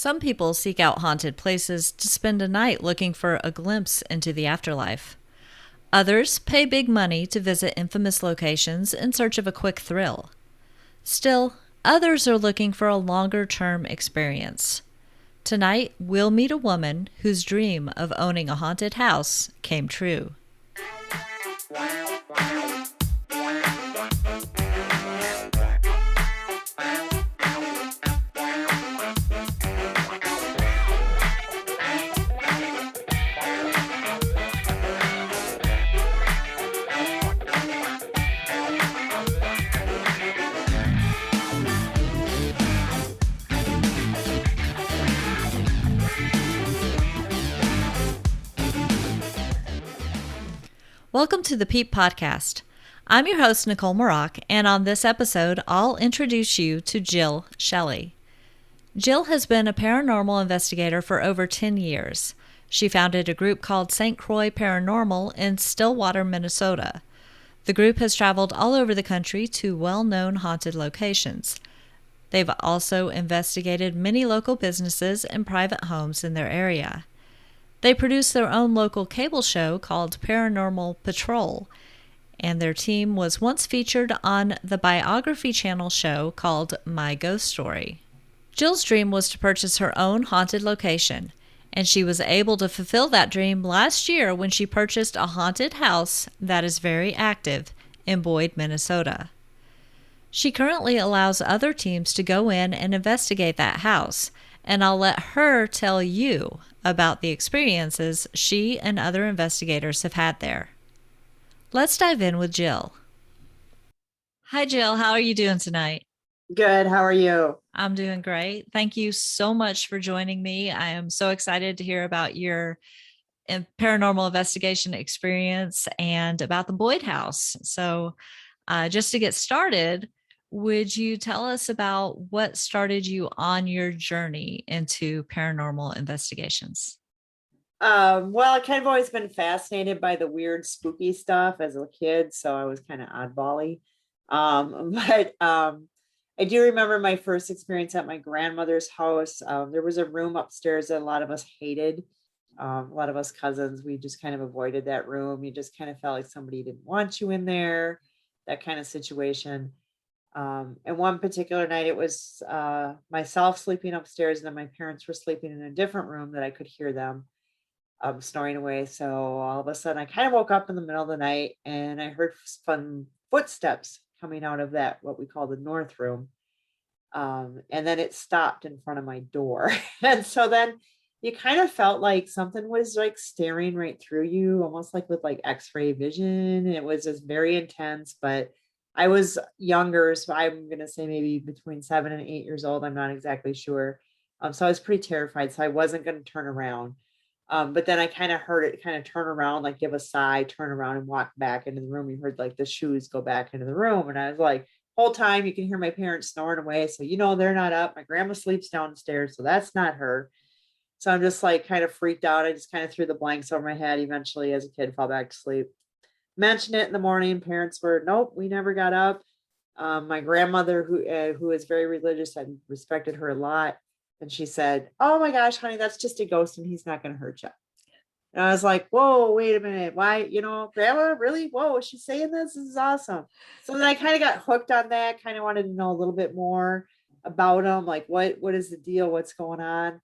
Some people seek out haunted places to spend a night looking for a glimpse into the afterlife. Others pay big money to visit infamous locations in search of a quick thrill. Still, others are looking for a longer term experience. Tonight, we'll meet a woman whose dream of owning a haunted house came true. Welcome to the Peep Podcast. I'm your host, Nicolle, and on this episode, I'll introduce you to Jill Shelley. Jill has been a paranormal investigator for over 10 years. She founded a group called St. Croix Paranormal in Stillwater, Minnesota. The group has traveled all over the country to well-known haunted locations. They've also investigated many local businesses and private homes in their area. They produce their own local cable show called Paranormal Patrol, and their team was once featured on the biography channel show called My Ghost Story. Jill's dream was to purchase her own haunted location, and she was able to fulfill that dream last year when she purchased a haunted house that is very active in Boyd, Minnesota. She currently allows other teams to go in and investigate that house, and I'll let her tell you about the experiences she and other investigators have had there. Let's dive in with Jill. Hi, Jill. How are you doing tonight? Good. How are you? I'm doing great. Thank you so much for joining me. I am so excited to hear about your paranormal investigation experience and about the Boyd House. So just to get started, would you tell us about what started you on your journey into paranormal investigations? Well, I kind of always been fascinated by the weird, spooky stuff as a kid, so I was kind of oddbally. But I do remember my first experience at my grandmother's house. There was a room upstairs that a lot of us hated. A lot of us cousins, we just kind of avoided that room. You just kind of felt like somebody didn't want you in there, that kind of situation. And one particular night, it was myself sleeping upstairs, and then my parents were sleeping in a different room that I could hear them snoring away. So all of a sudden, I kind of woke up in the middle of the night, and I heard fun footsteps coming out of that, what we call the north room. And then it stopped in front of my door. And so then you kind of felt like something was like staring right through you, almost like with like X-ray vision. It was just very intense, but I was younger, so I'm going to say maybe between 7 and 8 years old. I'm not exactly sure. So I was pretty terrified. So I wasn't going to turn around. But then I kind of heard it kind of turn around, like give a sigh, turn around and walk back into the room. You heard like the shoes go back into the room. And I was like, whole time you can hear my parents snoring away. So, they're not up. My grandma sleeps downstairs, so that's not her. So I'm just like kind of freaked out. I just kind of threw the blanks over my head. Eventually, as a kid, fell back to sleep. Mentioned it in the morning. Parents were, nope, we never got up. My grandmother, who is very religious, I respected her a lot. And she said, oh my gosh, honey, that's just a ghost and he's not going to hurt you. And I was like, whoa, wait a minute. Why, grandma, really? Whoa, is she saying this? This is awesome. So then I kind of got hooked on that, kind of wanted to know a little bit more about them. Like, what is the deal? What's going on?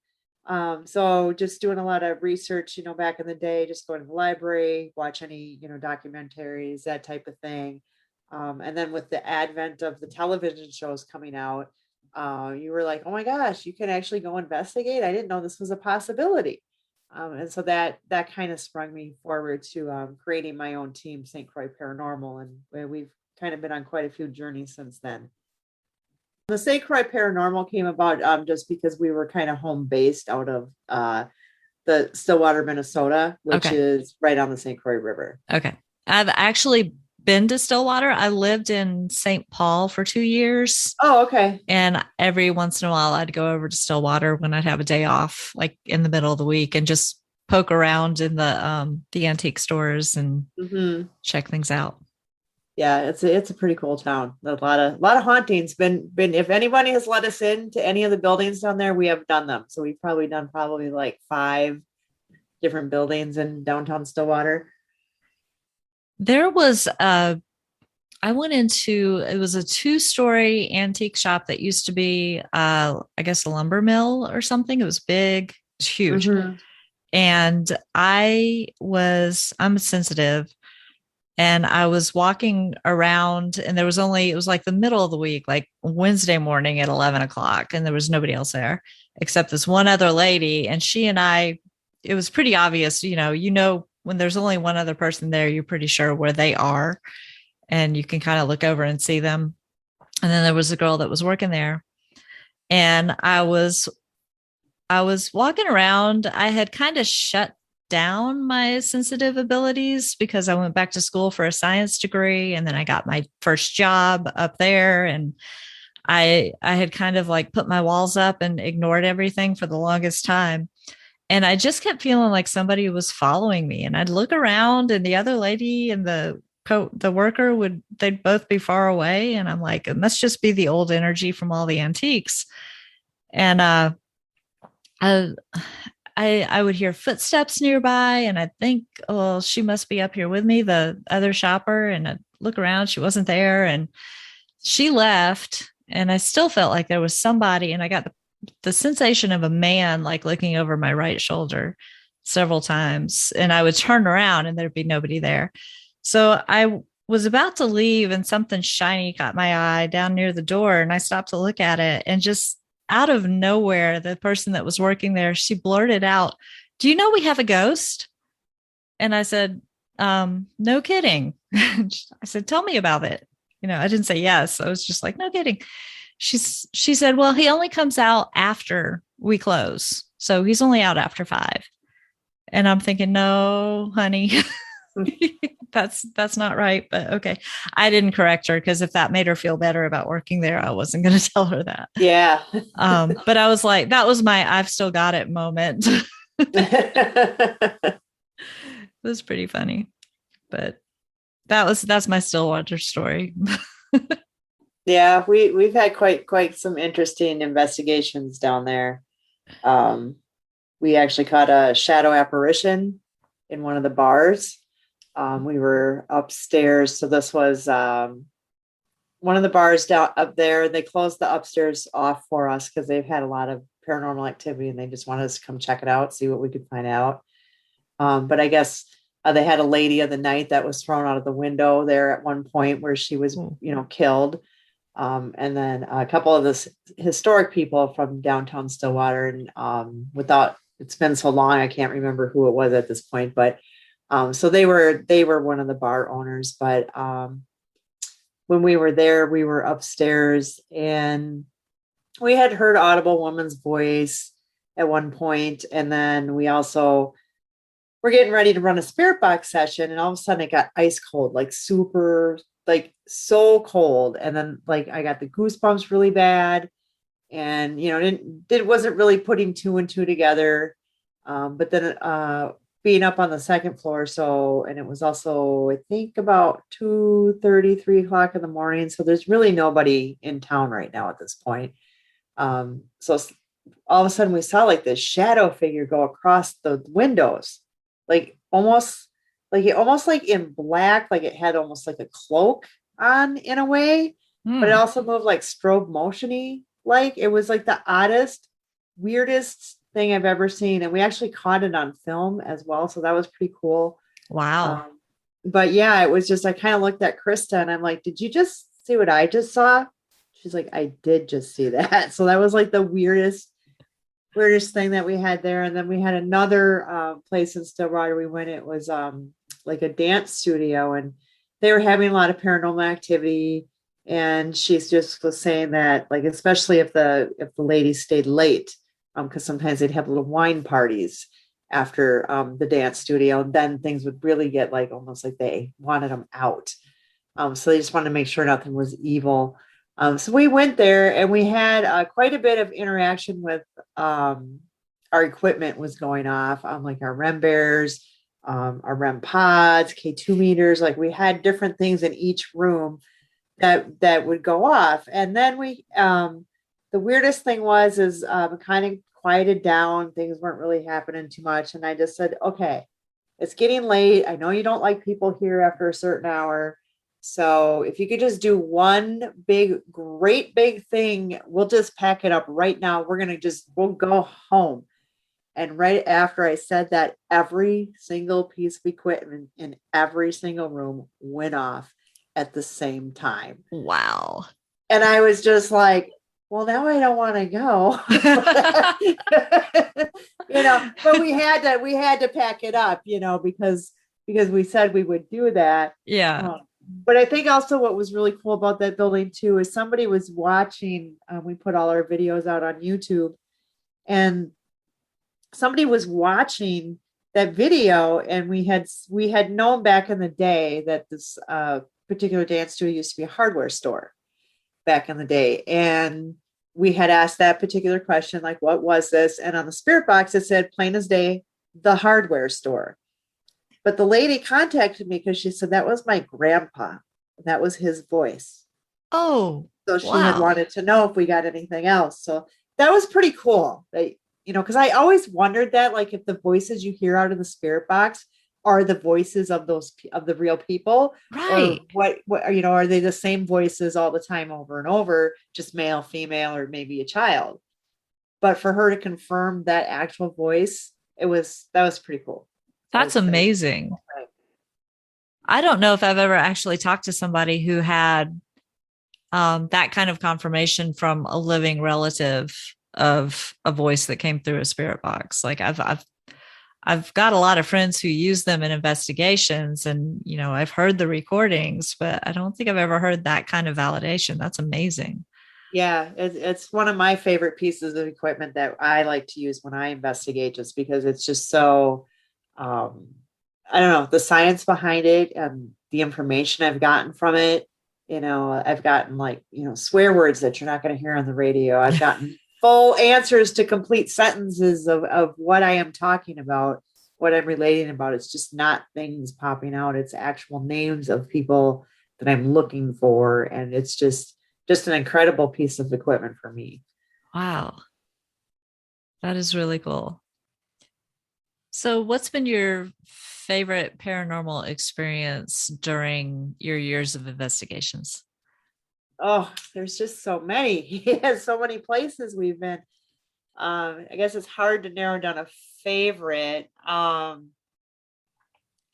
So just doing a lot of research, back in the day, just going to the library, watch any, documentaries, that type of thing. And then with the advent of the television shows coming out, you were like, oh my gosh, you can actually go investigate. I didn't know this was a possibility. And so that kind of sprung me forward to creating my own team, St. Croix Paranormal. And we've kind of been on quite a few journeys since then. The St. Croix Paranormal came about just because we were kind of home based out of the Stillwater, Minnesota, which is right on the St. Croix River. Okay. I've actually been to Stillwater. I lived in St. Paul for 2 years. Oh, okay. And every once in a while, I'd go over to Stillwater when I'd have a day off, like in the middle of the week, and just poke around in the antique stores and check things out. Yeah, it's a pretty cool town. A lot of hauntings. Been if anybody has let us in to any of the buildings down there, we have done them. So we've probably done probably like 5 different buildings in downtown Stillwater. There was a I went into it was a two-story antique shop that used to be I guess a lumber mill or something. It was big, it was huge. Hmm. And I'm sensitive, and I was walking around, and it was like the middle of the week, like Wednesday morning at 11 o'clock, and there was nobody else there except this one other lady. And she and I, it was pretty obvious, when there's only one other person there, you're pretty sure where they are, and you can kind of look over and see them. And then there was a girl that was working there, and I was walking around. I had kind of shut down my sensitive abilities because I went back to school for a science degree, and then I got my first job up there, and I had kind of like put my walls up and ignored everything for the longest time. And I just kept feeling like somebody was following me, and I'd look around, and the other lady and the worker they'd both be far away, and I'm like, it must just be the old energy from all the antiques. And I, I would hear footsteps nearby, and I'd think, oh, she must be up here with me, the other shopper. And I'd look around, she wasn't there, and she left. And I still felt like there was somebody, and I got the sensation of a man like looking over my right shoulder several times. And I would turn around and there'd be nobody there. So I was about to leave, and something shiny caught my eye down near the door, and I stopped to look at it, and just out of nowhere, the person that was working there, she blurted out, "Do you know we have a ghost?" And I said, "No kidding." I said, "Tell me about it." I didn't say yes. I was just like, "No kidding." She said, "Well, he only comes out after we close. So he's only out after 5." And I'm thinking, "No, honey." That's not right, but okay. I didn't correct her, because if that made her feel better about working there, I wasn't going to tell her that. Yeah. But I was like, that was my I've still got it moment. It was pretty funny, but that's my Stillwater story. Yeah, we've had quite some interesting investigations down there. Um, we actually caught a shadow apparition in one of the bars. We were upstairs, so this was one of the bars down up there. They closed the upstairs off for us because they've had a lot of paranormal activity, and they just wanted us to come check it out, see what we could find out. But I guess they had a lady of the night that was thrown out of the window there at one point where she was, killed. And then a couple of the historic people from downtown Stillwater, and without it's been so long, I can't remember who it was at this point, but so they were one of the bar owners. But when we were there, we were upstairs, and we had heard audible woman's voice at one point, and then we also were getting ready to run a spirit box session, and all of a sudden it got ice cold, like super, like so cold. And then like I got the goosebumps really bad, and wasn't really putting two and two together. But then being up on the second floor, so, and it was also I think about 2:30, 3 o'clock in the morning. So there's really nobody in town right now at this point. So all of a sudden we saw like this shadow figure go across the windows, like almost like in black, like it had almost like a cloak on in a way, but it also moved like strobe motiony. Like it was like the oddest, weirdest thing I've ever seen. And we actually caught it on film as well. So that was pretty cool. Wow. But yeah, it was just, I kind of looked at Krista and I'm like, did you just see what I just saw? She's like, I did just see that. So that was like the weirdest thing that we had there. And then we had another place in Stillwater we went. It was like a dance studio, and they were having a lot of paranormal activity. And she's just was saying that, like, especially if the ladies stayed late, because sometimes they'd have little wine parties after the dance studio, and then things would really get like almost like they wanted them out. So they just wanted to make sure nothing was evil. So we went there, and we had quite a bit of interaction with our equipment was going off, like our REM bears. our REM pods, K2 meters. Like we had different things in each room that would go off. And then the weirdest thing was is it kind of quieted down. Things weren't really happening too much. And I just said, okay, it's getting late. I know you don't like people here after a certain hour. So if you could just do one great big thing, we'll just pack it up right now. We'll go home. And right after I said that, every single piece of equipment in every single room went off at the same time. Wow. And I was just like, well, now I don't want to go. But we had to pack it up, because we said we would do that. Yeah. But I think also what was really cool about that building too is somebody was watching. We put all our videos out on YouTube, and somebody was watching that video, and we had known back in the day that this particular dance studio used to be a hardware store back in the day. And we had asked that particular question, like, what was this? And on the spirit box, it said plain as day, the hardware store. But the lady contacted me because she said that was my grandpa. That was his voice. Oh, So she had wow. wanted to know if we got anything else. So that was pretty cool. Because I always wondered that, like, if the voices you hear out of the spirit box are the voices of the real people, Right. or what are they the same voices all the time over and over, just male, female, or maybe a child? But for her to confirm that actual voice, that was pretty cool. That's amazing. Right. I don't know if I've ever actually talked to somebody who had that kind of confirmation from a living relative of a voice that came through a spirit box. Like I've got a lot of friends who use them in investigations, and I've heard the recordings, but I don't think I've ever heard that kind of validation. That's amazing. Yeah, it's one of my favorite pieces of equipment that I like to use when I investigate, just because it's just so, I don't know, the science behind it and the information I've gotten from it. I've gotten, like, swear words that you're not going to hear on the radio. I've gotten full answers to complete sentences of what I am talking about, what I'm relating about. It's just not things popping out. It's actual names of people that I'm looking for. And it's just an incredible piece of equipment for me. Wow. That is really cool. So, what's been your favorite paranormal experience during your years of investigations? Oh, there's just so many. Yeah, so many places we've been. I guess it's hard to narrow down a favorite. I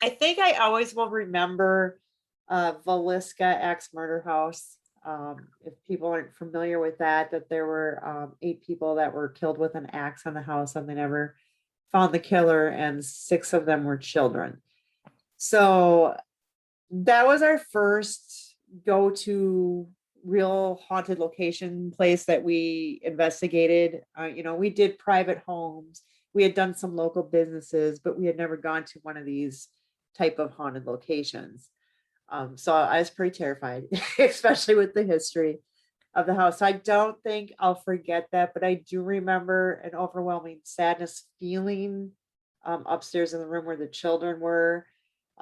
think I always will remember Valiska Axe Murder House. If people aren't familiar with that there were 8 people that were killed with an axe on the house, and they never found the killer, and 6 of them were children. So that was our first go-to real haunted location place that we investigated. We did private homes. We had done some local businesses, but we had never gone to one of these type of haunted locations. So I was pretty terrified, especially with the history of the house. I don't think I'll forget that, but I do remember an overwhelming sadness feeling upstairs in the room where the children were.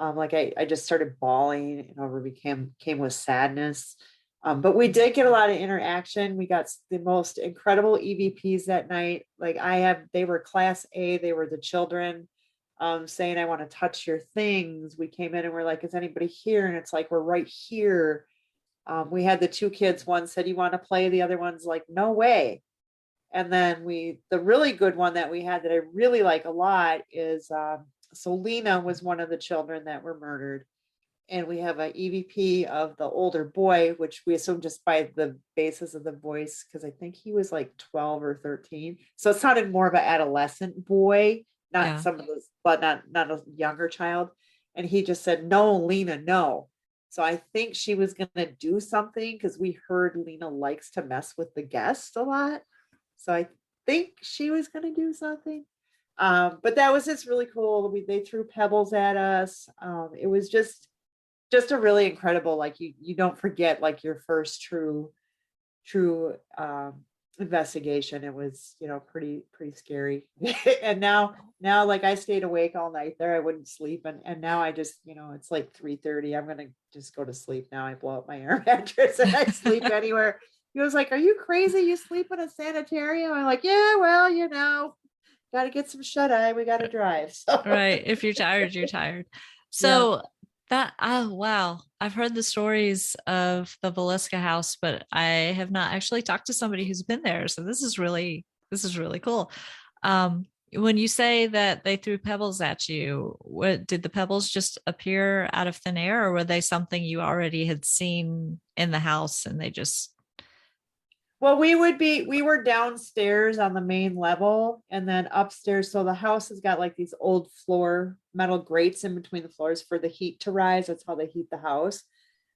Like I just started bawling, and came with sadness. But we did get a lot of interaction. We got the most incredible EVPs that night. Like they were class A, they were the children saying, I want to touch your things. We came in and we're like, is anybody here? And it's like, we're right here. We had the 2 kids. One said, you want to play? The other one's like, no way. And then the really good one that we had that I really like a lot is, so Lena was one of the children that were murdered. And we have an EVP of the older boy, which we assume just by the basis of the voice, because I think he was like 12 or 13. So it sounded more of an adolescent boy, not some of those, but not a younger child. And he just said, no, Lena, no. So I think she was going to do something, because we heard Lena likes to mess with the guests a lot. So I think she was going to do something. But that was just really cool. They threw pebbles at us. It was just a really incredible, like, you don't forget, like, your first true investigation. It was, pretty scary. And now like I stayed awake all night there. I wouldn't sleep. And now I just, it's like 3:30. I'm going to just go to sleep now. I blow up my air mattress and I sleep anywhere. He was like, "Are you crazy? You sleep in a sanitarium?" I'm like, "Yeah, well, got to get some shut eye. We got to drive." So Right. If you're tired, you're tired. yeah. So that, oh, wow. I've heard the stories of the Velisca house, but I have not actually talked to somebody who's been there. So this is really cool. When you say that they threw pebbles at you, what did the pebbles just appear out of thin air, or were they something you already had seen in the house and they just, Well, we were downstairs on the main level and then upstairs. So the house has got like these old floor metal grates in between the floors for the heat to rise. That's how they heat the house.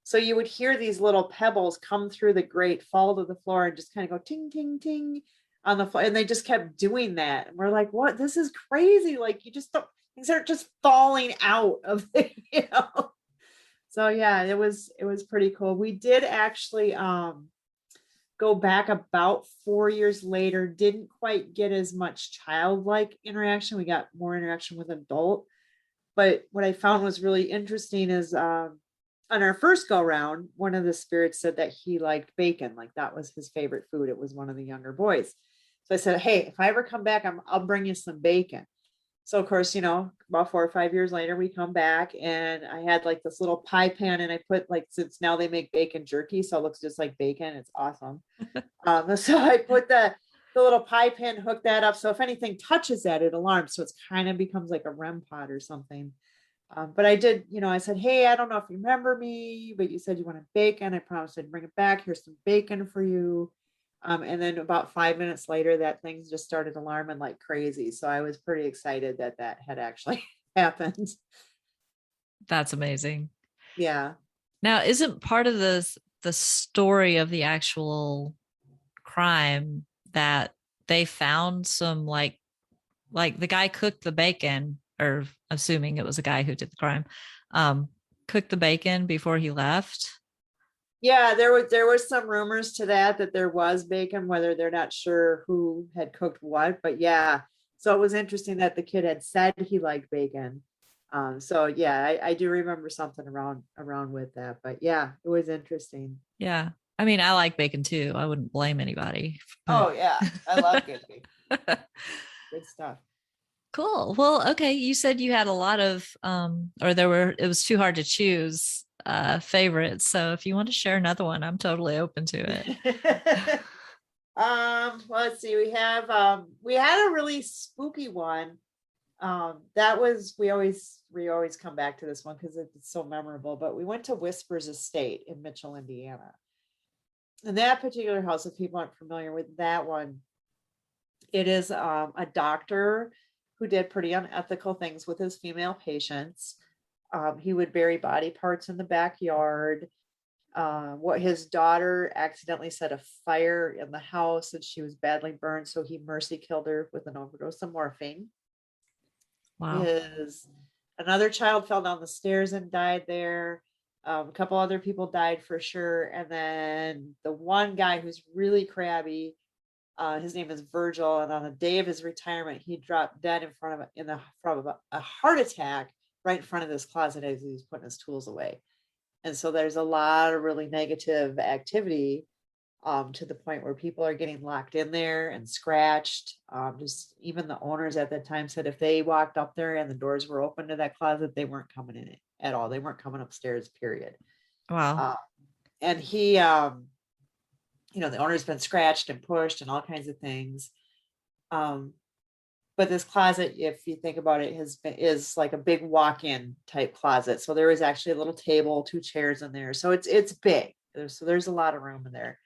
So you would hear these little pebbles come through the grate, fall to the floor, and just kind of go ting, ting, ting on the floor. And they just kept doing that. And we're like, what? This is crazy. Like you just don't, things are just falling out of the. So yeah, it was pretty cool. We did actually go back about 4 years later, didn't quite get as much childlike interaction. We got more interaction with adult. But what I found was really interesting is on our first go round, one of the spirits said that he liked bacon, like that was his favorite food. It was one of the younger boys. So I said, "Hey, if I ever come back, I'll bring you some bacon." So of course, about 4 or 5 years later, we come back and I had like this little pie pan and I put like, since now they make bacon jerky, so it looks just like bacon. It's awesome. So I put the little pie pan, hook that up. So if anything touches that, it alarms. So it's kind of becomes like a REM pod or something. But I did, I said, "Hey, I don't know if you remember me, but you said you wanted bacon. I promised I'd bring it back. Here's some bacon for you." And then about 5 minutes later, that thing just started alarming like crazy. So I was pretty excited that that had actually happened. that's amazing. Yeah. Now, isn't part of the story of the actual crime that they found some like the guy cooked the bacon, or assuming it was a guy who did the crime, um, cooked the bacon before he left. Yeah, there was some rumors to that there was bacon, whether they're not sure who had cooked what, but yeah. So it was interesting that the kid had said he liked bacon. So yeah, I do remember something around with that, but yeah, it was interesting. Yeah. I mean, I like bacon too. I wouldn't blame anybody, but Oh yeah, I love good bacon. Good stuff. cool. Well, okay. You said you had a lot of or it was too hard to choose favorites. So if you want to share another one, I'm totally open to it. Well, let's see. We had a really spooky one. That was we always come back to this one because it's so memorable. But we went to Whispers Estate in Mitchell, Indiana. And that particular house, if people aren't familiar with that one, it is a doctor who did pretty unethical things with his female patients. He would bury body parts in the backyard. What his daughter accidentally set a fire in the house and she was badly burned, so he mercy killed her with an overdose of morphine. Wow. His Another child fell down the stairs and died there. A couple other people died for sure, and then the one guy who's really crabby, his name is Virgil, and on the day of his retirement, he dropped dead in the front of a heart attack right in front of this closet as he was putting his tools away. And so there's a lot of really negative activity, to the point where people are getting locked in there and scratched. Just even the owners at that time said if they walked up there and the doors were open to that closet, they weren't coming in it at all. They weren't coming upstairs, period. Wow. Uh, and he, the owner's been scratched and pushed and all kinds of things. Um, but this closet, if you think about it, is like a big walk-in type closet. So there is actually a little table, two chairs in there. So it's big. So there's a lot of room in there.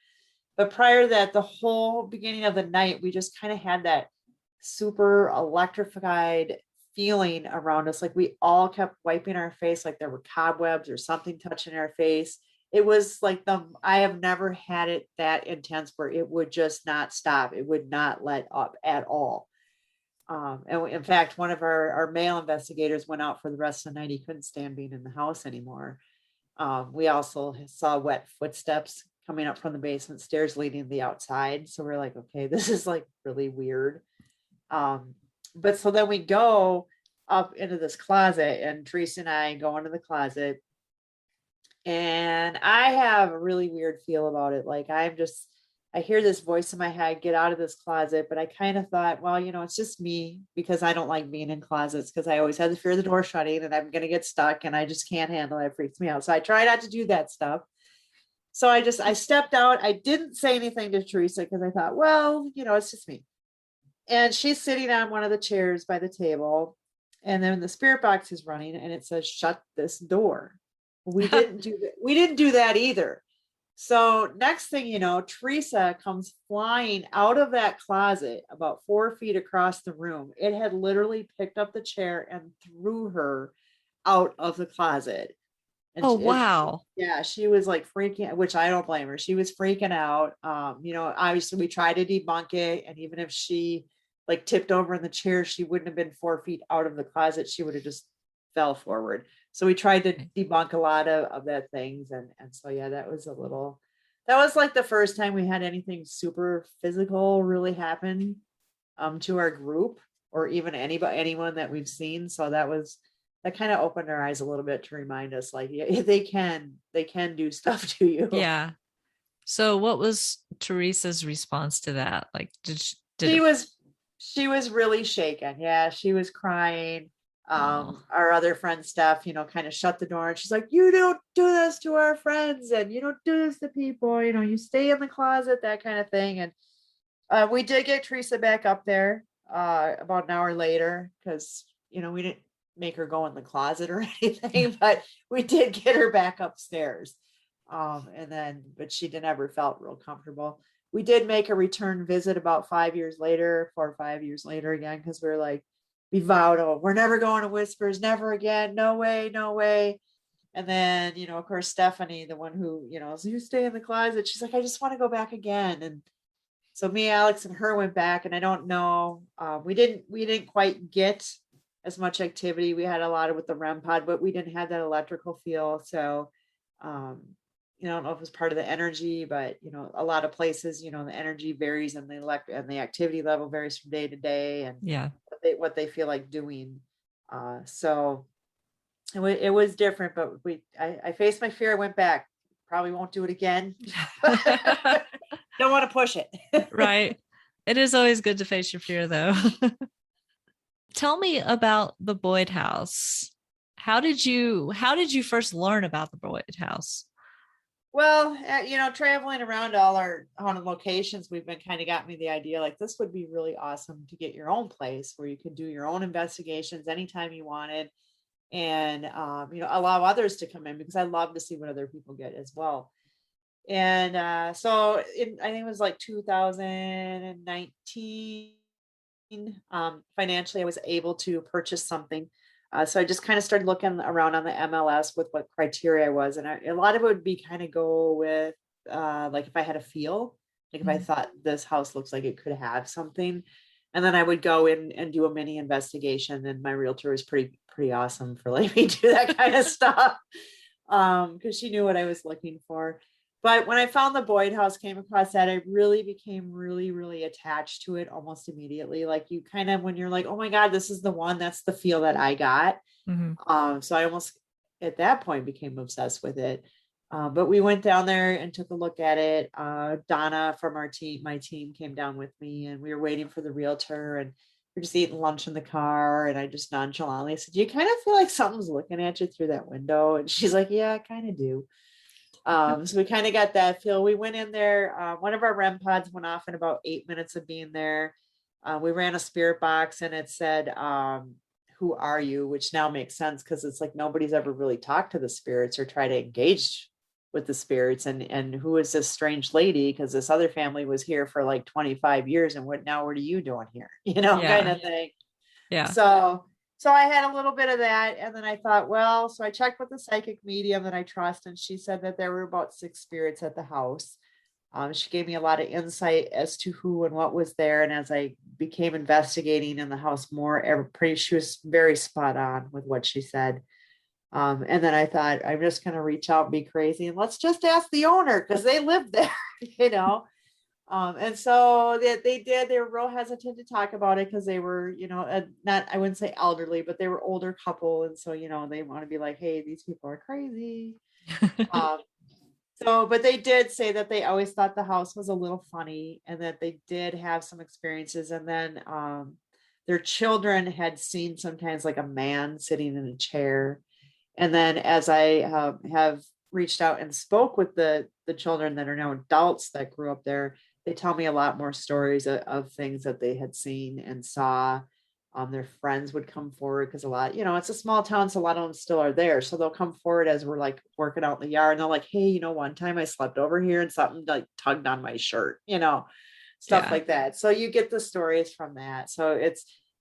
But prior to that, the whole beginning of the night, we just kind of had that super electrified feeling around us. Like we all kept wiping our face, like there were cobwebs or something touching our face. It was like I have never had it that intense where it would just not stop. It would not let up at all. And in fact, one of our male investigators went out for the rest of the night. He couldn't stand being in the house anymore. We also saw wet footsteps coming up from the basement stairs leading to the outside. So we're like, okay, this is like really weird. But so then we go up into this closet, and Teresa and I go into the closet, and I have a really weird feel about it. Like I hear this voice in my head, get out of this closet. But I kind of thought, well, it's just me, because I don't like being in closets, because I always had the fear of the door shutting and I'm going to get stuck and I just can't handle it. It freaks me out. So I try not to do that stuff. So I stepped out. I didn't say anything to Teresa because I thought, well, it's just me. And she's sitting on one of the chairs by the table. And then the spirit box is running and it says, shut this door. We didn't do that. We didn't do that either. So next thing you know, Teresa comes flying out of that closet about 4 feet across the room. It had literally picked up the chair and threw her out of the closet. And Oh, wow. she was like freaking, which I don't blame her. She was freaking out. Obviously we tried to debunk it. And even if she like tipped over in the chair, she wouldn't have been 4 feet out of the closet. She would have just fell forward. So we tried to debunk a lot of that things. And so, yeah, that was like the first time we had anything super physical really happen to our group, or even anyone that we've seen. So that kind of opened our eyes a little bit to remind us, like, yeah, they can do stuff to you. Yeah. So what was Teresa's response to that? Like, She was really shaken. Yeah, she was crying. Our other friend Steph, kind of shut the door, and she's like, you don't do this to our friends, and you don't do this to people, you stay in the closet, that kind of thing. And we did get Teresa back up there about an hour later, because we didn't make her go in the closet or anything, but we did get her back upstairs. But she never felt real comfortable. We did make a return visit about 4 or 5 years later again, because we were like, we vowed, oh, we're never going to Whispers, never again, no way, no way. And then, of course, Stephanie, the one who, so you stay in the closet, she's like, I just want to go back again. And so me, Alex, and her went back, and I don't know, we didn't quite get as much activity. We had a lot with the REM pod, but we didn't have that electrical feel. So I don't know if it was part of the energy, but a lot of places, the energy varies, and the activity level varies from day to day, and yeah, what they feel like doing. So it was different, but I faced my fear. I went back. Probably won't do it again. Don't want to push it. right. It is always good to face your fear, though. Tell me about the Boyd House. How did you first learn about the Boyd House? Well, traveling around all our haunted locations, we've been kind of got me the idea, like, this would be really awesome to get your own place where you could do your own investigations anytime you wanted, and allow others to come in, because I love to see what other people get as well. And I think it was like 2019. Financially, I was able to purchase something. So I just kind of started looking around on the MLS with what criteria I was. And a lot of it would be kind of go with, like, if I had a feel, like if I thought this house looks like it could have something. And then I would go in and do a mini investigation. And my realtor was pretty awesome for letting me do that kind of stuff. Because she knew what I was looking for. But when I found the Boyd House, came across that, I really became really, really attached to it almost immediately. Like, you kind of, when you're like, oh my God, this is the one, that's the feel that I got. So I almost at that point became obsessed with it. But we went down there and took a look at it. Donna from my team came down with me, and we were waiting for the realtor, and we're just eating lunch in the car. And I just nonchalantly said, do you kind of feel like something's looking at you through that window? And she's like, yeah, I kind of do. So we kind of got that feel. We went in there. One of our REM pods went off in about 8 minutes of being there. We ran a spirit box, and it said, who are you? Which now makes sense, because it's like nobody's ever really talked to the spirits or try to engage with the spirits. And who is this strange lady? Because this other family was here for like 25 years. And what are you doing here? Kind of thing. Yeah. So I had a little bit of that. And then I thought, well, so I checked with the psychic medium that I trust, and she said that there were about 6 spirits at the house. She gave me a lot of insight as to who and what was there. And as I became investigating in the house more, she was very spot on with what she said. And then I thought, I'm just going to reach out and be crazy and let's just ask the owner because they live there, you know. And so they did, they were real hesitant to talk about it because they were, not, I wouldn't say elderly, but they were older couple. And so, they want to be like, hey, these people are crazy. Um, but they did say that they always thought the house was a little funny and that they did have some experiences. And then their children had seen sometimes like a man sitting in a chair. And then as I have reached out and spoke with the children that are now adults that grew up there, they tell me a lot more stories of things that they had seen and saw. Their friends would come forward because a lot, it's a small town, so a lot of them still are there. So they'll come forward as we're like working out in the yard, and they're like, "Hey, one time I slept over here and something like tugged on my shirt," stuff Yeah. like that. So you get the stories from that. So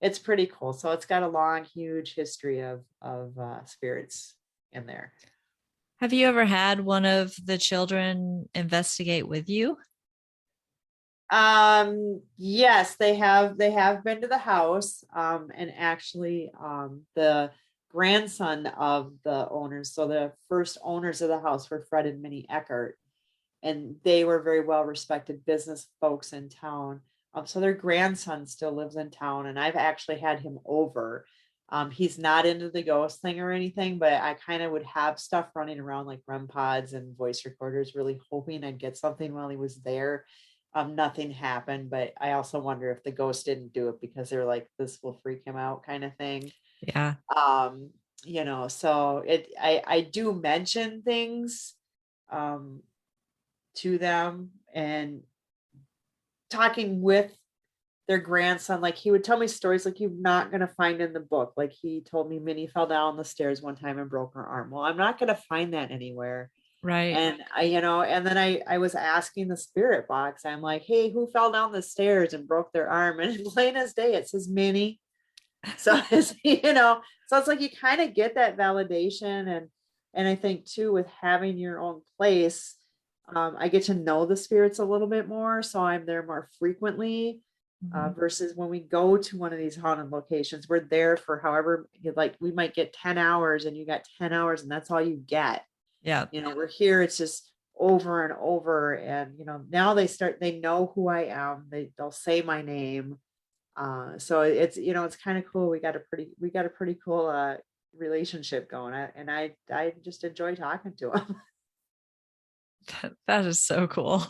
it's pretty cool. So it's got a long, huge history of spirits in there. Have you ever had one of the children investigate with you? Yes, they have been to the house. And actually the grandson of the owners, so the first owners of the house were Fred and Minnie Eckert, and they were very well respected business folks in town. So their grandson still lives in town, and I've actually had him over. He's not into the ghost thing or anything, but I kind of would have stuff running around like REM pods and voice recorders, really hoping I'd get something while he was there. Nothing happened, but I also wonder if the ghost didn't do it because they're like, this will freak him out kind of thing. Yeah. Um, so I do mention things um to them, and talking with their grandson, like he would tell me stories like you're not going to find in the book. Like he told me Minnie fell down the stairs one time and broke her arm. Well, I'm not going to find that anywhere. Right. And and then I was asking the spirit box, I'm like, hey, who fell down the stairs and broke their arm? And plain as day, it says Minnie. So it's, so it's like you kind of get that validation. And I think too, with having your own place, I get to know the spirits a little bit more. So I'm there more frequently. Mhm. Versus when we go to one of these haunted locations, we're there for however, like we might get 10 hours and you got 10 hours and that's all you get. Yeah. We're here, it's just over and over. And now they know who I am, they'll say my name. So it's kind of cool. We got a pretty cool relationship going. I just enjoy talking to That is so cool.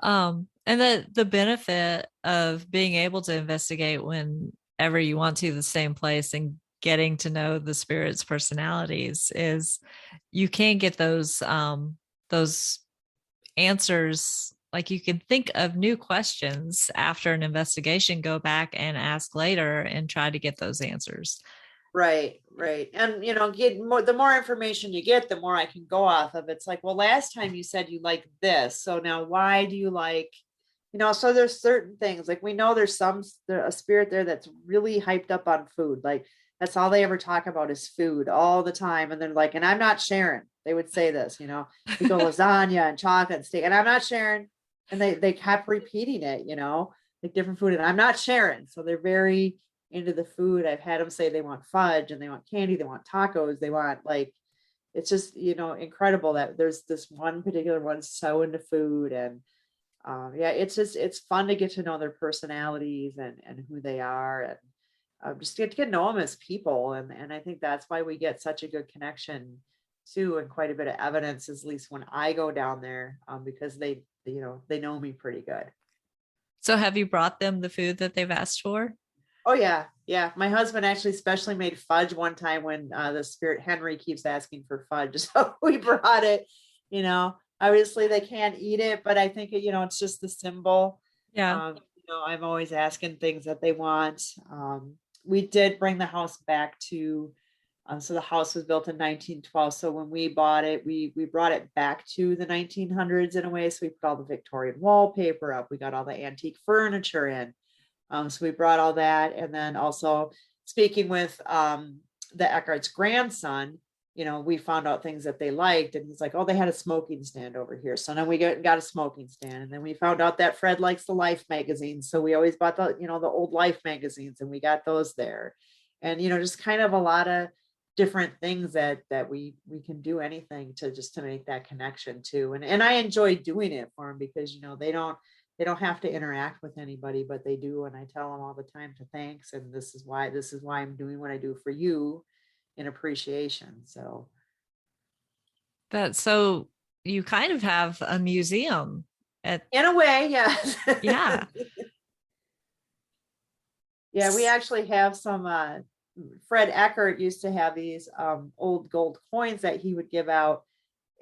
them. And the benefit of being able to investigate whenever you want to the same place and getting to know the spirits' personalities is you can get those answers. Like you can think of new questions after an investigation, go back and ask later and try to get those answers. Right, right. And get more, the more information you get, the more I can go off of. It's like, well, last time you said you like this. So now why do you like, so there's certain things like we know there's a spirit there that's really hyped up on food. Like that's all they ever talk about is food all the time. And they're like, and I'm not sharing. They would say this, we go lasagna and chocolate and steak, and I'm not sharing. And they kept repeating it, like different food, and I'm not sharing. So they're very into the food. I've had them say they want fudge and they want candy, they want tacos, they want like, it's just, incredible that there's this one particular one so into food. And yeah, it's fun to get to know their personalities and who they are, and just get to know them as people. And I think that's why we get such a good connection too, and quite a bit of evidence, at least when I go down there, because they know me pretty good. So have you brought them the food that they've asked for? Oh yeah, yeah. My husband actually specially made fudge one time when the spirit Henry keeps asking for fudge, so we brought it. Obviously they can't eat it, but I think it's just the symbol. Yeah. I'm always asking things that they want. We did bring the house back to. So the house was built in 1912. So when we bought it, we brought it back to the 1900s in a way. So we put all the Victorian wallpaper up. We got all the antique furniture in. So we brought all that. And then also speaking with the Eckhart's grandson, we found out things that they liked. And he's like, oh, they had a smoking stand over here. So then we got a smoking stand. And then we found out that Fred likes the Life magazines. So we always bought the old Life magazines, and we got those there. and just kind of a lot of different things that we can do anything to just to make that connection too. And I enjoy doing it for them because they don't have to interact with anybody, but they do. And I tell them all the time to thanks. And this is why I'm doing what I do for you in appreciation. So So you kind of have a museum at, in a way, yes. yeah. Yeah, we actually have some Fred Eckert used to have these old gold coins that he would give out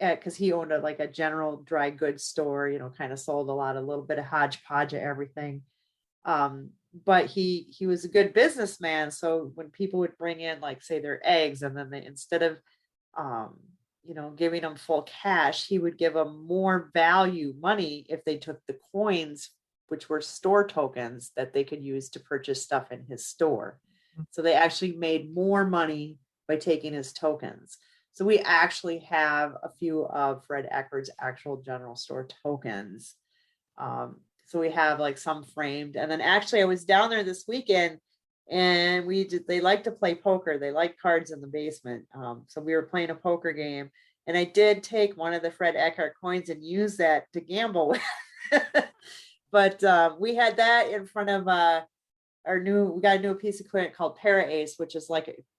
because he owned like a general dry goods store, kind of sold a little bit of hodgepodge of everything. But he was a good businessman. So when people would bring in, like, say, their eggs, and then they, instead of giving them full cash, he would give them more value money if they took the coins, which were store tokens that they could use to purchase stuff in his store. So they actually made more money by taking his tokens. So we actually have a few of Fred Eckert's actual general store tokens. So we have like some framed. And then actually I was down there this weekend, and they like to play poker. They like cards in the basement. So we were playing a poker game, and I did take one of the Fred Eckert coins and use that to gamble with. But we had that in front of we got a new piece of equipment called Para Ace, which is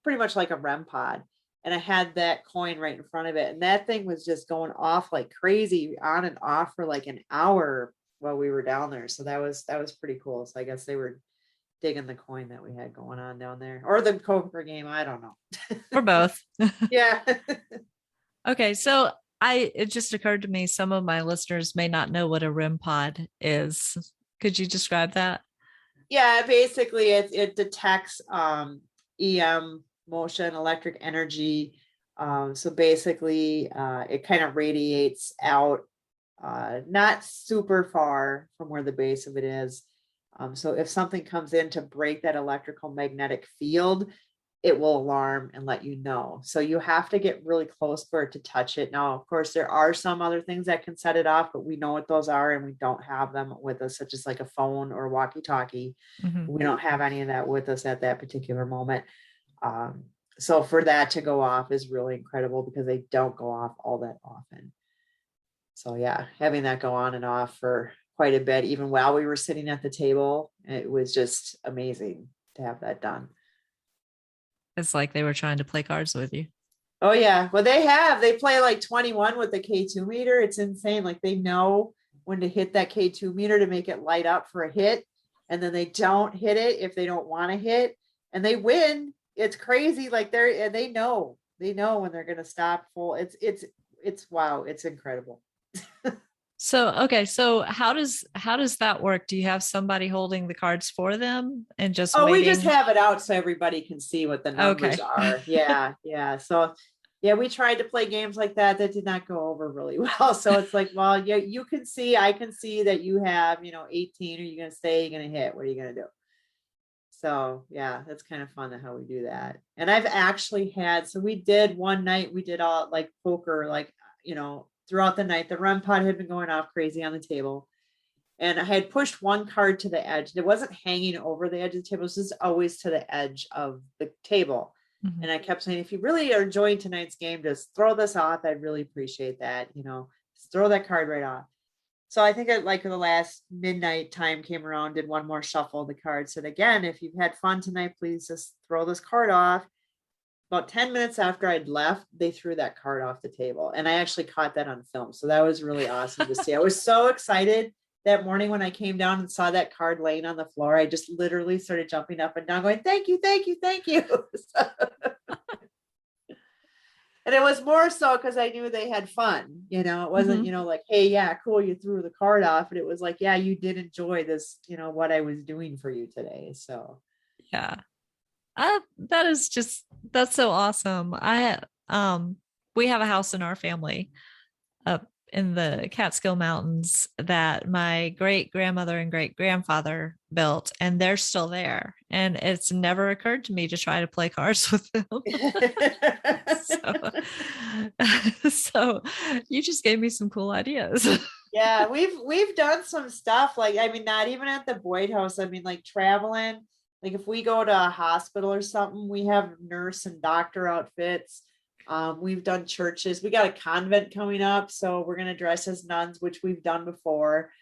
pretty much like a REM pod. And I had that coin right in front of it. And that thing was just going off like crazy, on and off for like an hour while we were down there. So that was pretty cool. So I guess they were digging the coin that we had going on down there, or the poker game. I don't know. Or both. Yeah. Okay. So it just occurred to me, some of my listeners may not know what a REM pod is. Could you describe that? Yeah, basically it detects EM motion, electric energy. So basically it kind of radiates out, not super far from where the base of it is. So if something comes in to break that electrical magnetic field, it will alarm and let you know. So you have to get really close for it to touch it. Now, of course, there are some other things that can set it off, but we know what those are, and we don't have them with us, such as like a phone or walkie-talkie. Mm-hmm. We don't have any of that with us at that particular moment. So for that to go off is really incredible because they don't go off all that often. So yeah, having that go on and off for quite a bit, even while we were sitting at the table, it was just amazing to have that done. It's like they were trying to play cards with you. Oh yeah. Well, they play like 21 with the K2 meter. It's insane. Like they know when to hit that K2 meter to make it light up for a hit. And then they don't hit it if they don't want to hit, and they win. It's crazy. Like they know when they're going to stop full. It's wow. It's incredible. So, okay. So how does that work? Do you have somebody holding the cards for them and just waiting? We just have it out so everybody can see what the numbers are. Yeah. Yeah. So yeah, we tried to play games like that did not go over really well. So it's like, well, yeah, I can see that you have, 18. Are you going to stay? You're going to hit? What are you going to do? So yeah, that's kind of fun how we do that. And I've actually so we did one night, we did all like poker, like, throughout the night. The REM pod had been going off crazy on the table. And I had pushed one card to the edge. It wasn't hanging over the edge of the table. It was just always to the edge of the table. Mm-hmm. And I kept saying, if you really are enjoying tonight's game, just throw this off. I'd really appreciate that. Just throw that card right off. So I think like the last midnight time came around, did one more shuffle of the cards. Said, again, if you've had fun tonight, please just throw this card off. About 10 minutes after I'd left, they threw that card off the table. And I actually caught that on film. So that was really awesome to see. I was so excited that morning when I came down and saw that card laying on the floor. I just literally started jumping up and down going, thank you, thank you, thank you. And it was more so because I knew they had fun. It wasn't, Mm-hmm. Like, hey, yeah, cool, you threw the card off. And it was like, yeah, you did enjoy this, what I was doing for you today. So yeah. That's so awesome. We have a house in our family up in the Catskill Mountains that my great grandmother and great grandfather built, and they're still there. And it's never occurred to me to try to play cards with them. So you just gave me some cool ideas. Yeah, we've done some stuff like, not even at the Boyd house. Like traveling. Like if we go to a hospital or something, we have nurse and doctor outfits. We've done churches. We got a convent coming up, so we're gonna dress as nuns, which we've done before.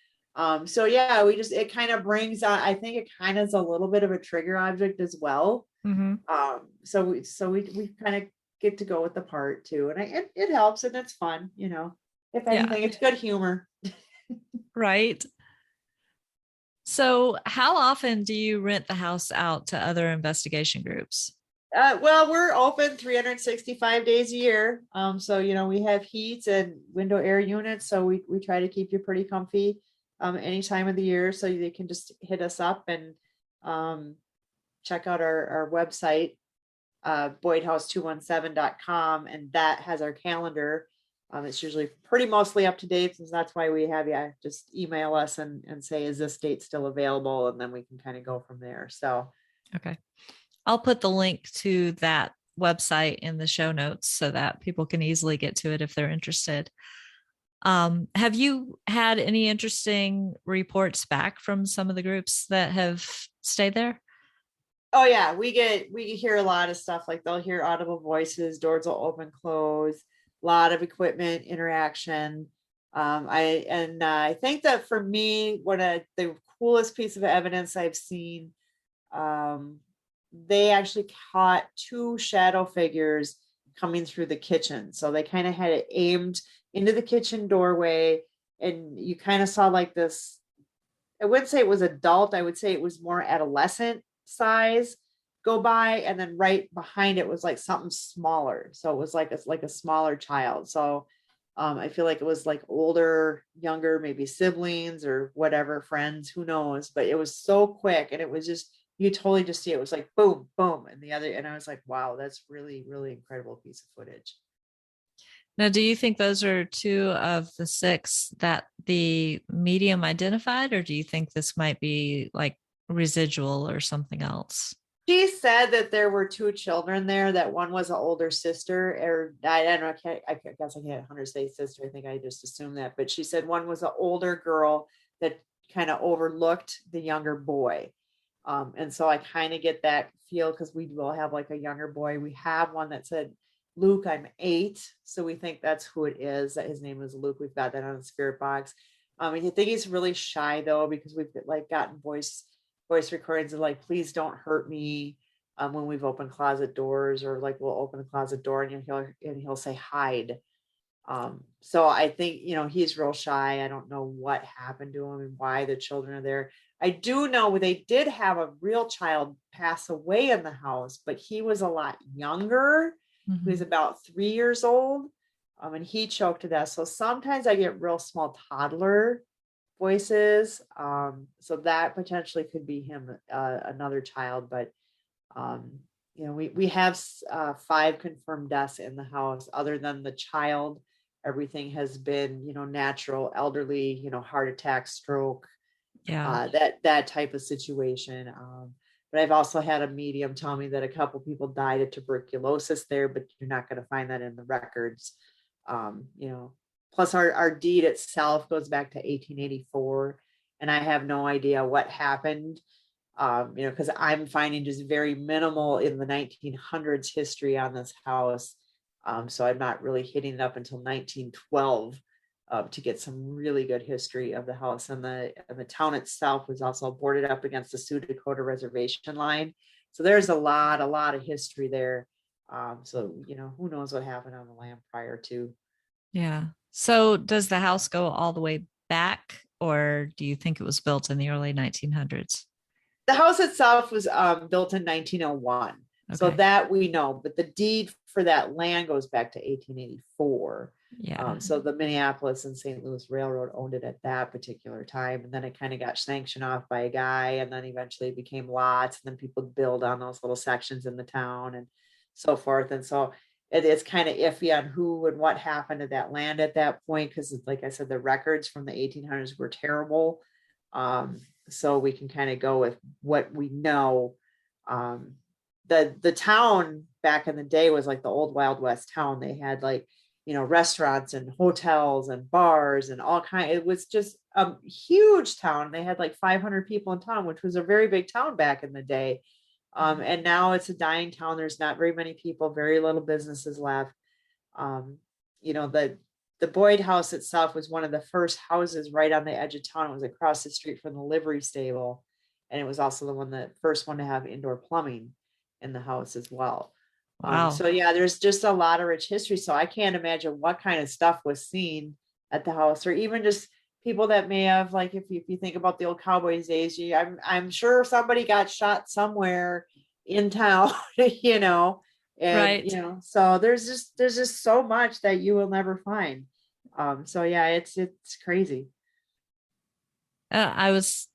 So yeah, it kind of brings on, I think it kind of is a little bit of a trigger object as well. Mm-hmm. So we kind of get to go with the part too, and it helps and it's fun, if Yeah. anything, it's good humor. Right. So, how often do you rent the house out to other investigation groups? Well, we're open 365 days a year. So we have heat and window air units, so we try to keep you pretty comfy any time of the year. So they can just hit us up and check out our website, boydhouse217.com, and that has our calendar. It's usually pretty mostly up to date, since that's why we have you just email us and say, is this date still available? And then we can kind of go from there. So, Okay. I'll put the link to that website in the show notes so that people can easily get to it if they're interested. Have you had any interesting reports back from some of the groups that have stayed there? oh yeah, we hear a lot of stuff, like they'll hear audible voices, doors will open, close, a lot of equipment interaction. I think that for me, the coolest piece of evidence I've seen, um, they actually caught two shadow figures coming through the kitchen. So they kind of had it aimed into the kitchen doorway, and you kind of saw like this. I wouldn't say it was adult, I would say it was more adolescent size go by, and then right behind it was like something smaller. So it was like a smaller child. So I feel like it was like older, younger, maybe siblings or whatever, friends, who knows. But it was so quick, and it was just, you totally just see it was like boom, boom, and I was like, wow, that's really, really incredible piece of footage. Now, do you think those are two of the six that the medium identified, or do you think this might be like residual or something else? She said that there were two children there, that one was an older sister, or I don't know, I guess I can't 100 say sister. I think I just assumed that, but she said one was an older girl that kind of overlooked the younger boy. And so I kind of get that feel, because we will have like a younger boy. We have one that said, Luke, I'm 8. So we think that's who it is, that his name is Luke. We've got that on the spirit box. I think he's really shy though, because we've like gotten voice recordings of like, please don't hurt me, when we've opened closet doors, or like we'll open a closet door and he'll say hide. So I think, he's real shy. I don't know what happened to him and why the children are there. I do know they did have a real child pass away in the house, but he was a lot younger. He was Mhm. about 3 years old. And he choked to death. So sometimes I get real small toddler voices. So that potentially could be him, another child. But we have 5 confirmed deaths in the house. Other than the child, everything has been, natural, elderly, heart attack, stroke, Yeah. that type of situation. But I've also had a medium tell me that a couple people died of tuberculosis there, but you're not going to find that in the records. Um, you know, Plus our deed itself goes back to 1884, and I have no idea what happened. Because I'm finding just very minimal in the 1900s history on this house. So I'm not really hitting it up until 1912 to get some really good history of the house. And the town itself was also boarded up against the Sioux Dakota reservation line. So there's a lot of history there. So who knows what happened on the land prior to. Yeah. So does the house go all the way back, or do you think it was built in the early 1900s? The house itself was built in 1901. So Okay. that we know, but the deed for that land goes back to 1884. Yeah. So the Minneapolis and St. Louis Railroad owned it at that particular time. And then it kind of got sanctioned off by a guy, and then eventually it became lots. And then people build on those little sections in the town and so forth. And so it's kind of iffy on who and what happened to that land at that point. Because like I said, the records from the 1800s were terrible. So we can kind of go with what we know. The town back in the day was like the old Wild West town. They had like restaurants and hotels and bars and all kind. It was just a huge town. They had like 500 people in town, which was a very big town back in the day. And now it's a dying town. There's not very many people, very little businesses left. Um, the Boyd house itself was one of the first houses right on the edge of town. It was across the street from the livery stable. And it was also the first one to have indoor plumbing in the house as well. Wow. So yeah, there's just a lot of rich history. So I can't imagine what kind of stuff was seen at the house, or even just people that may have, like, if you think about the old Cowboys days, I'm sure somebody got shot somewhere in town, and Right. so there's just so much that you will never find. So yeah, it's crazy. I was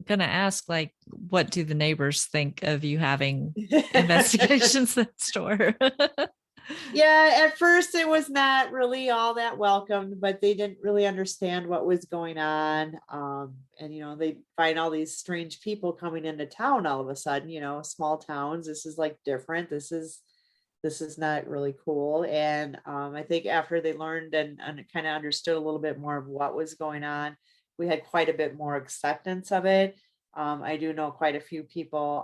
gonna ask, like, what do the neighbors think of you having investigations next door? Yeah, at first it was not really all that welcomed, but they didn't really understand what was going on. And they find all these strange people coming into town all of a sudden, small towns. This is like different. This is not really cool. And I think after they learned and kind of understood a little bit more of what was going on, we had quite a bit more acceptance of it. I do know quite a few people,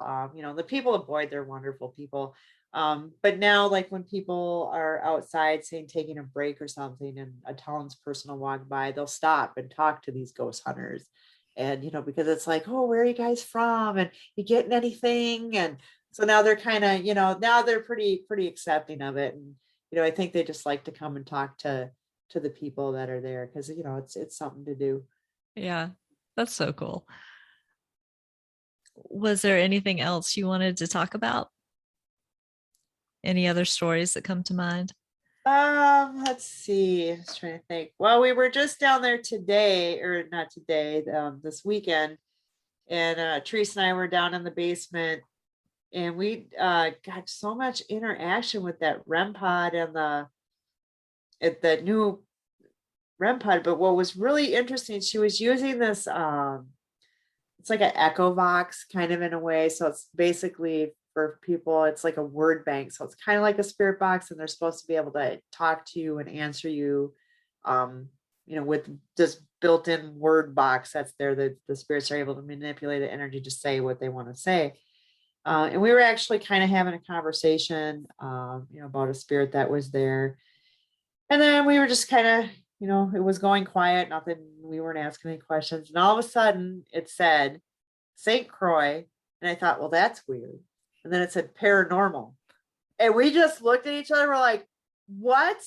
the people of Boyd, they're wonderful people. But now, like, when people are outside, saying taking a break or something, and a townsperson will walk by, they'll stop and talk to these ghost hunters. And, because it's like, oh, where are you guys from? And you getting anything? And so now they're kind of, now they're pretty accepting of it. And, I think they just like to come and talk to the people that are there, because, it's something to do. Yeah, that's so cool. Was there anything else you wanted to talk about? Any other stories that come to mind? Let's see. I was trying to think. Well, we were just down there today, or not today, this weekend, and Teresa and I were down in the basement, and we got so much interaction with that REM pod and the new REM pod. But what was really interesting, she was using this. It's like an Echo Vox kind of, in a way. So it's basically, for people, it's like a word bank. So it's kind of like a spirit box, and they're supposed to be able to talk to you and answer you, with this built-in word box that's there. The spirits are able to manipulate the energy to say what they want to say. And we were actually kind of having a conversation, about a spirit that was there. And then we were just kind of, it was going quiet, nothing, we weren't asking any questions. And all of a sudden it said St. Croix. And I thought, well, that's weird. And then it said paranormal. And we just looked at each other. We're like, what?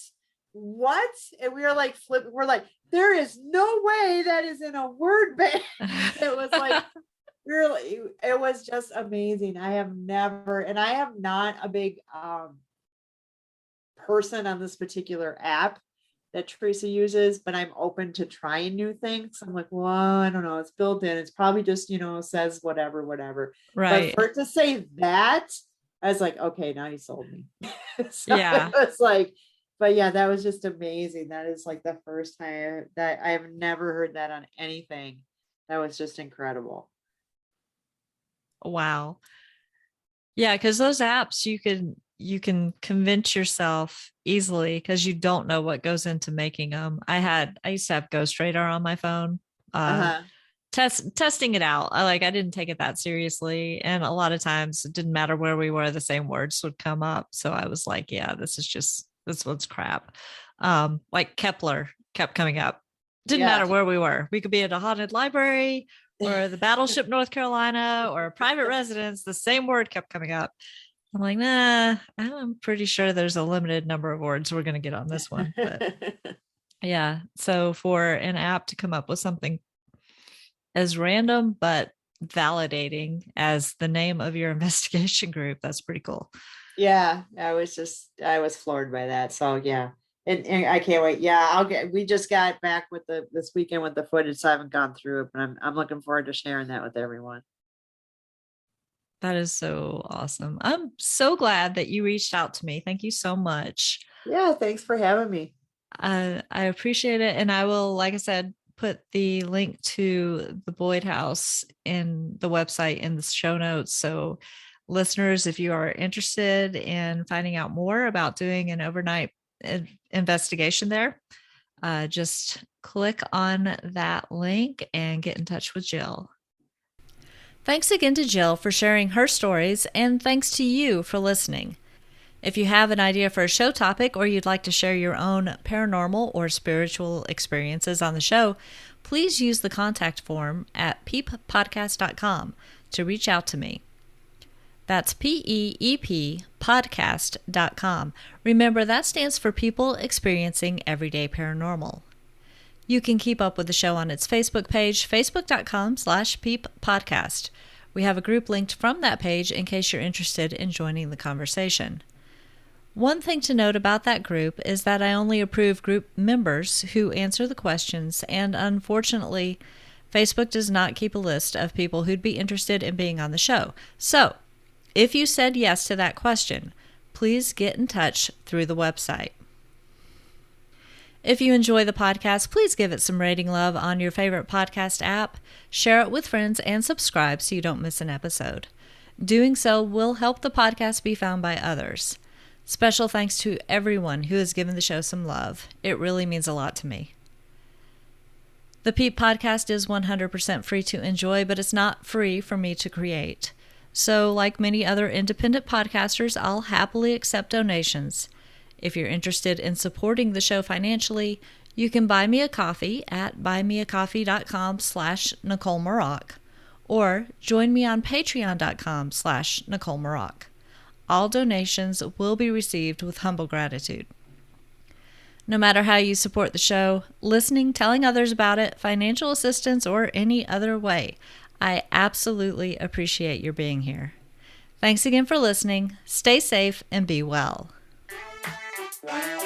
What? And we were like, flipping. We're like, there is no way that is in a word bank. It was like, really, it was just amazing. I am not a big person on this particular app that Teresa uses, but I'm open to trying new things. I'm like, well, I don't know. It's built in. It's probably just, says whatever, whatever. But Right. for it to say that, I was like, okay, now you sold me. So Yeah. it was like, but yeah, that was just amazing. That is like the first time that I have never heard that on anything. That was just incredible. Wow. Yeah, because those apps, you can convince yourself easily because you don't know what goes into making them. I used to have Ghost Radar on my phone, uh Uh-huh. testing it out. I didn't take it that seriously, and a lot of times it didn't matter where we were, the same words would come up. So I was like, yeah, this one's crap. Like Kepler kept coming up. Didn't Yeah. matter where we were. We could be at a haunted library or the battleship North Carolina or a private residence. The same word kept coming up. I'm like, nah, I'm pretty sure there's a limited number of words we're going to get on this one. But yeah, so for an app to come up with something as random but validating as the name of your investigation group, that's pretty cool. Yeah, I was floored by that. So yeah. And I can't wait. Yeah, we just got back with this weekend with the footage, so I haven't gone through it, but I'm looking forward to sharing that with everyone. That is so awesome. I'm so glad that you reached out to me. Thank you so much. Yeah, thanks for having me. I appreciate it. And I will, like I said, put the link to the Boyd House in the website in the show notes. So, listeners, if you are interested in finding out more about doing an overnight investigation there, just click on that link and get in touch with Jill. Thanks again to Jill for sharing her stories, and thanks to you for listening. If you have an idea for a show topic or you'd like to share your own paranormal or spiritual experiences on the show, please use the contact form at peeppodcast.com to reach out to me. That's PEEP podcast.com. Remember, that stands for People Experiencing Everyday Paranormal. You can keep up with the show on its Facebook page, facebook.com/peeppodcast. We have a group linked from that page in case you're interested in joining the conversation. One thing to note about that group is that I only approve group members who answer the questions, and unfortunately, Facebook does not keep a list of people who'd be interested in being on the show. So, if you said yes to that question, please get in touch through the website. If you enjoy the podcast, please give it some rating love on your favorite podcast app, share it with friends, and subscribe so you don't miss an episode. Doing so will help the podcast be found by others. Special thanks to everyone who has given the show some love. It really means a lot to me. The Peep Podcast is 100% free to enjoy, but it's not free for me to create. So, like many other independent podcasters, I'll happily accept donations. If you're interested in supporting the show financially, you can buy me a coffee at buymeacoffee.com/Nicolle or join me on patreon.com/Nicolle. All donations will be received with humble gratitude. No matter how you support the show, listening, telling others about it, financial assistance, or any other way, I absolutely appreciate your being here. Thanks again for listening. Stay safe and be well. Wow.